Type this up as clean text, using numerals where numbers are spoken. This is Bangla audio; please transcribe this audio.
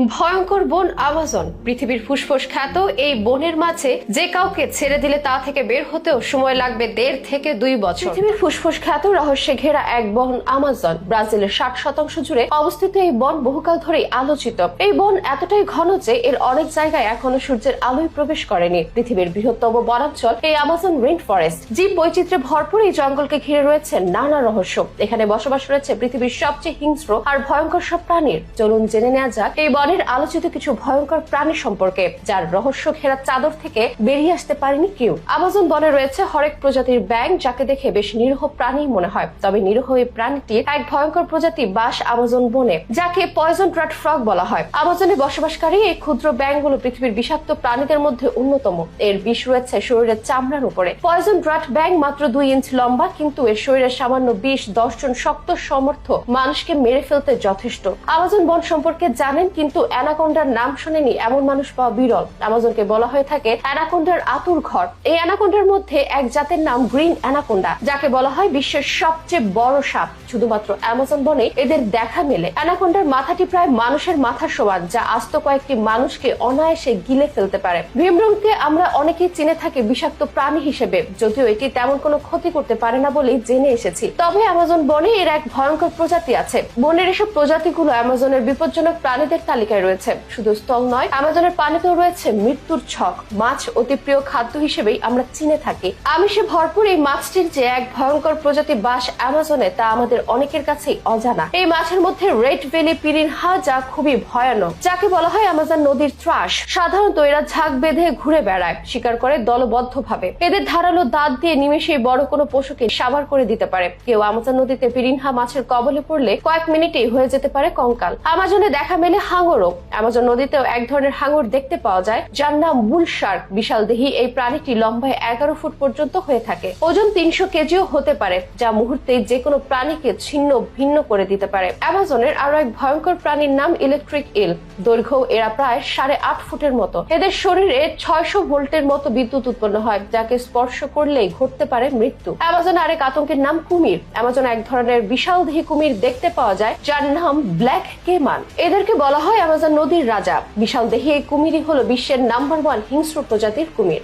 ভয়ঙ্কর বন আমাজন পৃথিবীর ফুসফুস খ্যাত এই বনের মাঝে যে কাউকে ছেড়ে দিলে তা থেকে বের হতেও সময় লাগবে 1.5 থেকে 2 বছর। পৃথিবীর ফুসফুস খ্যাত রহস্যে ঘেরা এক বন আমাজন ব্রাজিলের 60% জুড়ে অবস্থিত। এই বন বহুকাল ধরেই আলোচিত। এই বন এতটাই ঘন যে এর অনেক জায়গায় এখনো সূর্যের আলোয় প্রবেশ করেনি। পৃথিবীর বৃহত্তম বনাঞ্চল এই আমাজন রেইন ফরেস্ট। জীব বৈচিত্র্যে ভরপুর এই জঙ্গলকে ঘিরে রয়েছে নানা রহস্য। এখানে বসবাস রয়েছে পৃথিবীর সবচেয়ে হিংস্র আর ভয়ঙ্কর সব প্রাণীর। চলুন জেনে নেওয়া যাক এই বনের আলোচিত কিছু ভয়ঙ্কর প্রাণী সম্পর্কে, যার রহস্য ঘেরা চাদর থেকে বেরিয়ে আসতে পারেনি কেউ। আমাজন বনে রয়েছে হরেক প্রজাতির ব্যাঙ, যাকে দেখে বেশ নিরীহ প্রাণী মনে হয়। তবে নিরীহ এই প্রাণীটির এক ভয়ঙ্কর প্রজাতি বাস আমাজন বনে, যাকে পয়জন ড্রাট ফ্রগ বলা হয়। আমাজনে বসবাসকারী এই ক্ষুদ্র ব্যাঙগুলো পৃথিবীর বিষাক্ত প্রাণীদের মধ্যে অন্যতম। এর বিষ রয়েছে শরীরের চামড়ার উপরে। পয়জন ড্রাট ব্যাঙ মাত্র 2 ইঞ্চি লম্বা, কিন্তু এর শরীরের সামান্য বিষ 10 জন শক্ত সমর্থ মানুষকে মেরে ফেলতে যথেষ্ট। আমাজন বন সম্পর্কে জানেন, কিন্তু অ্যানাকোন্ডার নাম শুনেনি এমন মানুষ পাওয়া বিরল। আমাজনকে বলা হয়ে থাকে অ্যানাকোন্ডার আতুর ঘর। এই অ্যানাকোন্ডার মধ্যে এক জাতের নাম গ্রিন অ্যানাকোন্ডা, যাকে বলা হয় বিশ্বের সবচেয়ে বড় সাপ। শুধুমাত্র আমাজন বনে এদের দেখা মেলে। অ্যানাকোন্ডার মাথাটি প্রায় মানুষের মাথার সমান, যা আস্ত কয়েকটি মানুষকে অনায়াসে গিলে ফেলতে পারে। ভীমরুমকে আমরা অনেকেই চিনে থাকি বিষাক্ত প্রাণী হিসেবে, যদিও এটি তেমন কোনো ক্ষতি করতে পারে না বলেই জেনে এসেছি। তবে আমাজন বনে এর এক ভয়ঙ্কর প্রজাতি আছে। বনের এসব প্রজাতিগুলো আমাজনের বিপজ্জনক প্রাণীদের তালিকায় রয়েছে। শুধু স্থল নয়, আমাজনের পানিতেও রয়েছে মৃত্যুর ছক। মাছ অতি প্রিয় খাদ্য হিসেবেই আমরা চিনে থাকি। আমিষে ভরপুর এই মাছটির যে এক ভয়ঙ্কর প্রজাতি বাস আমাজনে, তা আমাদের অনেকের কাছেই অজানা। এই মাছের মধ্যে রেড ভেলি পিরিনহা, যা খুবই ভয়ানক, যাকে বলা হয় আমাজন নদীর ত্রাস। সাধারণত এরা ঝাঁক বেঁধে ঘুরে বেড়ায়, শিকার করে দলবদ্ধভাবে। এদের ধারালো দাঁত দিয়ে নিমেষেই বড় কোনো পশুকে সাবার করে দিতে পারে। কেউ আমাজন নদীতে পিরিনহা মাছের কবলে পড়লে কয়েক মিনিটেই হয়ে যেতে পারে কঙ্কাল। আমাজনে দেখা মেলে হাঙরও। আমাজন নদীতেও এক ধরনের হাঙর দেখতে পাওয়া যায়, যার নাম বুল শার্ক। বিশাল দেহি এই প্রাণীটি লম্বায় 11 ফুট পর্যন্ত হয়ে থাকে। ওজন 300 কেজিও হতে পারে, যা মুহূর্তেই যে কোনো প্রাণীকে ছিন্ন ভিন্ন করে দিতে পারে। আমাজনের আরো এক ভয়ঙ্কর প্রাণীর নাম ইলেকট্রিক ইল। দৈর্ঘ্য এরা প্রায় 8.5 ফুটের মতো। এদের শরীরে 600 ভোল্টের মতো বিদ্যুৎ উৎপন্ন হয়, যাকে স্পর্শ করলেই ঘটতে পারে মৃত্যু। আমাজন আরেক আতঙ্কের নাম কুমির। আমাজন এক ধরনের বিশাল দেহি কুমির দেখতে পাওয়া যায়, যার নাম ব্ল্যাক কেমান। এদেরকে বলা হয় আমাজন নদীর রাজা। বিশাল দেহি এই কুমিরই হলো বিশ্বের নাম্বার 1 হিংস্র প্রজাতির কুমির।